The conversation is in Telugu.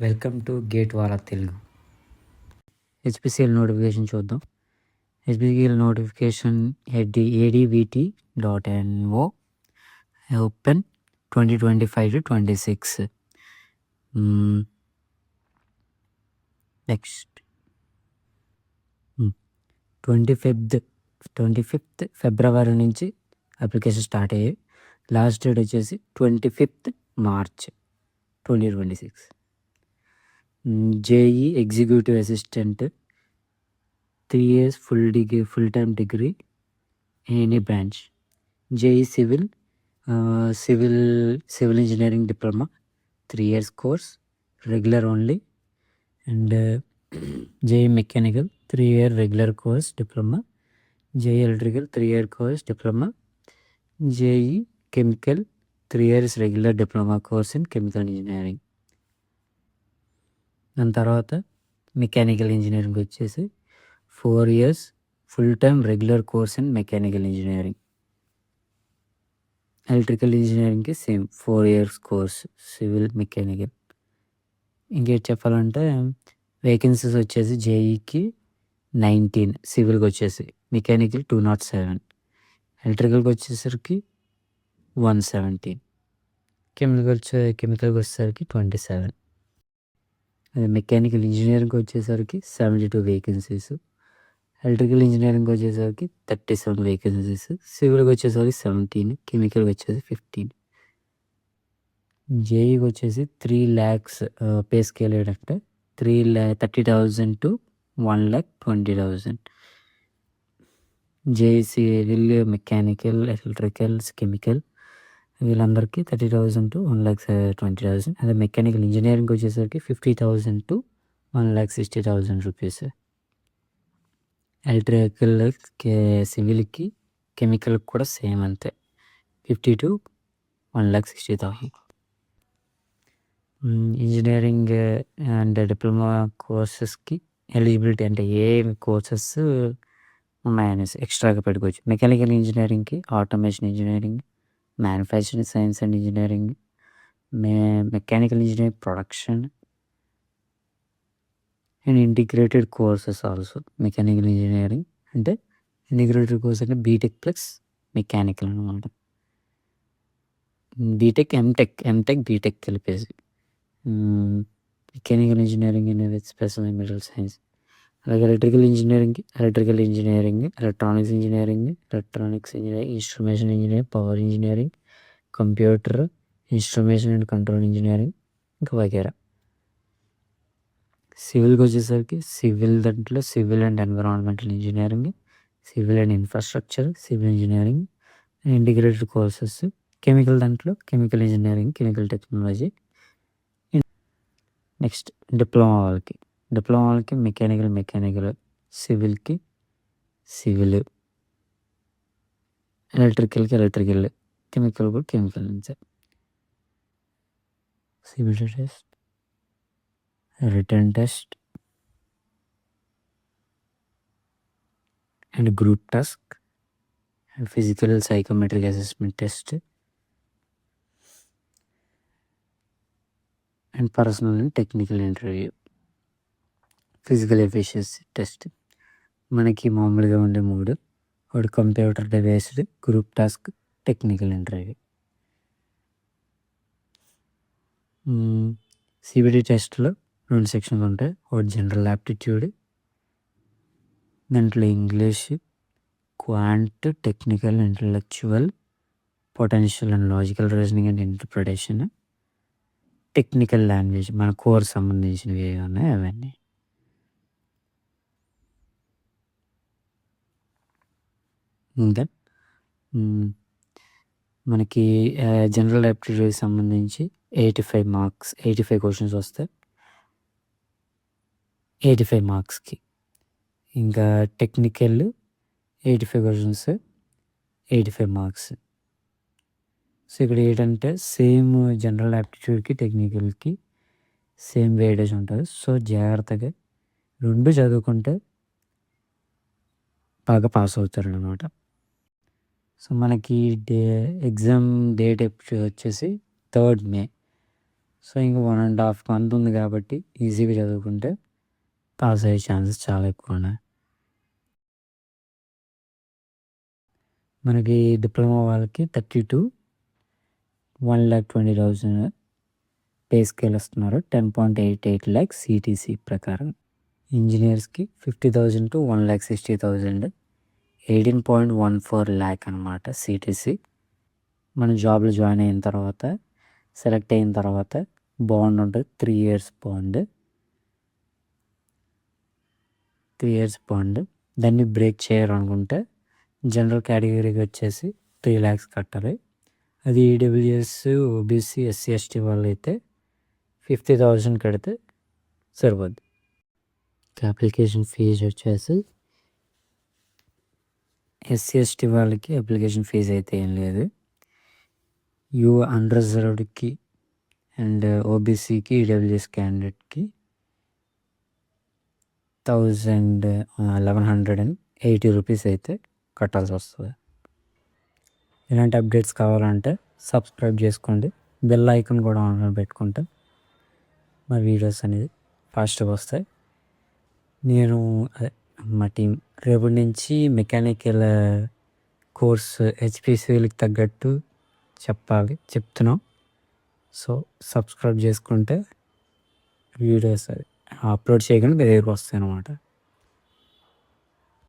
Welcome to Gate Wala Telugu. HPCL notification చూద్దాం. HPCL notification advt.no open 2025-26. Next 25th February నుంచి అప్లికేషన్ స్టార్ట్ అయ్యాయి. లాస్ట్ డేట్ వచ్చేసి 25th March 2026. JE executive assistant 3 years full time degree in any branch. JEE civil engineering diploma 3 years course, regular only. And JEE mechanical 3 year regular course diploma. JEE electrical 3 year course diploma. JEE chemical 3 years regular diploma course in chemical engineering. దాని తర్వాత మెకానికల్ ఇంజనీరింగ్ వచ్చేసి 4 years full time regular course in mechanical engineering. Electrical ఇంజనీరింగ్కి same 4 years course civil mechanical. ఇంకేం చెప్పాలంటే వేకెన్సీస్ వచ్చేసి జేఈకి 19, సివిల్కి వచ్చేసి, మెకానికల్ 207, ఎలక్ట్రికల్కి వచ్చేసరికి 117, కెమికల్కి వచ్చేసరికి 27. అదే మెకానికల్ ఇంజనీరింగ్కి వచ్చేసరికి 72 వేకెన్సీస్, ఎలక్ట్రికల్ ఇంజనీరింగ్కి వచ్చేసరికి 37 వేకెన్సీస్, సివిల్కి వచ్చేసరికి 17, కెమికల్కి వచ్చేసి 15. జేఈకి వచ్చేసి 3 lakhs పే స్కేల్ ఏంటంటే 30,000 to 1,20,000. JEE civil, mechanical, electrical, chemical వీళ్ళందరికీ 30,000 to 1,20,000. అదే మెకానికల్ ఇంజనీరింగ్కి వచ్చేసరికి 50,000 to 1,60,000 రూపీస్. ఎలక్ట్రికల్, సివిల్కి, కెమికల్కి కూడా సేమ్ అంతే, 50 to 1,60,000. ఇంజనీరింగ్ అండ్ డిప్లొమా కోర్సెస్కి ఎలిజిబిలిటీ అంటే ఏ కోర్సెస్ ఉన్నాయనేసి ఎక్స్ట్రాగా పెట్టుకోవచ్చు. మెకానికల్ ఇంజనీరింగ్కి automation engineering, manufacturing science and engineering, mechanical engineering production and integrated courses also. Mechanical engineering అంటే ఇంటిగ్రేటెడ్ కోర్స్ అంటే బీటెక్ ప్లస్ మెకానికల్ అనమాట. బీటెక్, ఎంటెక్ బీటెక్ కలిపేసి. మెకానికల్ ఇంజనీరింగ్ అనేది స్పెషల్ మెటీరియల్ సైన్స్. అలాగే electrical engineering, electronics engineering, instrumentation engineering, power engineering, computer, instrumentation and control engineering, ఇంకా వగేరా. సివిల్కి వచ్చేసరికి దాంట్లో civil and environmental engineering, civil and infrastructure, civil engineering, integrated courses. Chemical దాంట్లో chemical engineering, chemical technology. Next diploma వాళ్ళకి మెకానికల్, సివిల్కి సివిల్, ఎలక్ట్రికల్, కెమికల్ కూడా కెమికల్ అంతే. Civil test, written test and group task, physical psychometric assessment test and personal and technical interview. Physical efficiency test మనకి మామూలుగా ఉండే 3: ఒకటి computer based, group task, technical interview. CBT టెస్ట్లో 2 సెక్షన్లు ఉంటాయి. ఒకటి జనరల్ యాప్టిట్యూడ్, దాంట్లో English, quant, technical, intellectual, potential and logical reasoning and interpretation, technical language మన కోర్స్ సంబంధించినవి ఏవి ఉన్నాయి అవన్నీ. ఇంకా మనకి జనరల్ యాప్టిట్యూడ్కి సంబంధించి 85 మార్క్స్, 85 క్వశ్చన్స్ వస్తాయి 85 మార్క్స్కి. ఇంకా టెక్నికల్ 85 క్వశ్చన్స్, 85 మార్క్స్. సో ఇక్కడ ఏంటంటే సేమ్ జనరల్ యాప్టిట్యూడ్కి టెక్నికల్కి సేమ్ వెయిటేజ్ ఉంటుంది. సో జాగ్రత్తగా 2 చదువుకుంటే బాగా పాస్ అవుతారు అన్నమాట. సో మనకి ఎగ్జామ్ డేట్ వచ్చేసి 3rd May. సో ఇంక 1.5 మంత్ ఉంది కాబట్టి ఈజీగా చదువుకుంటే పాస్ అయ్యే ఛాన్సెస్ చాలా ఎక్కువ ఉన్నాయి. మనకి డిప్లొమా వాళ్ళకి 1,20,000 పే స్కేల్ ఇస్తున్నారు. 10.88 lakhs CTC ప్రకారం. ఇంజనీర్స్కి 50,000 to 1,60,000, 18.14 lakh అనమాట సిటీసీ. మన జాబ్లో జాయిన్ అయిన తర్వాత సెలెక్ట్ అయిన తర్వాత బాండ్ ఉంటుంది, 3 years బాండ్. 3 years bond. దాన్ని బ్రేక్ చేయాలనుకుంటే జనరల్ కేటగిరీకి వచ్చేసి 3 lakhs కట్టాలి. అది ఈడబ్ల్యూఎస్, ఓబీసీ, ఎస్సీ, ఎస్టీ వాళ్ళు అయితే 50,000 కడితే సరిపోద్ది. అప్లికేషన్ ఫీజు వచ్చేసి ఎస్సీ, ఎస్టీ వాళ్ళకి అప్లికేషన్ ఫీజు అయితే ఏం లేదు. అన్రిజర్వ్డ్కి అండ్ ఓబీసీకి, ఈడబ్ల్యూఎస్ క్యాండిడేట్కి 1,180 రూపీస్ అయితే కట్టాల్సి వస్తుంది. ఇలాంటి అప్డేట్స్ కావాలంటే సబ్స్క్రైబ్ చేసుకోండి, బెల్ ఐకాన్ కూడా ఆన్లో పెట్టుకుంటే మా వీడియోస్ అనేది ఫాస్ట్గా వస్తాయి. నేను మా టీం రేపటి నుంచి మెకానికల్ కోర్స్ హెచ్పిసిలకు తగ్గట్టు చెప్తున్నాం. సో సబ్స్క్రైబ్ చేసుకుంటే వీడియోస్ అప్లోడ్ చేయగానే మీ దగ్గరికి వస్తాయి అన్నమాట.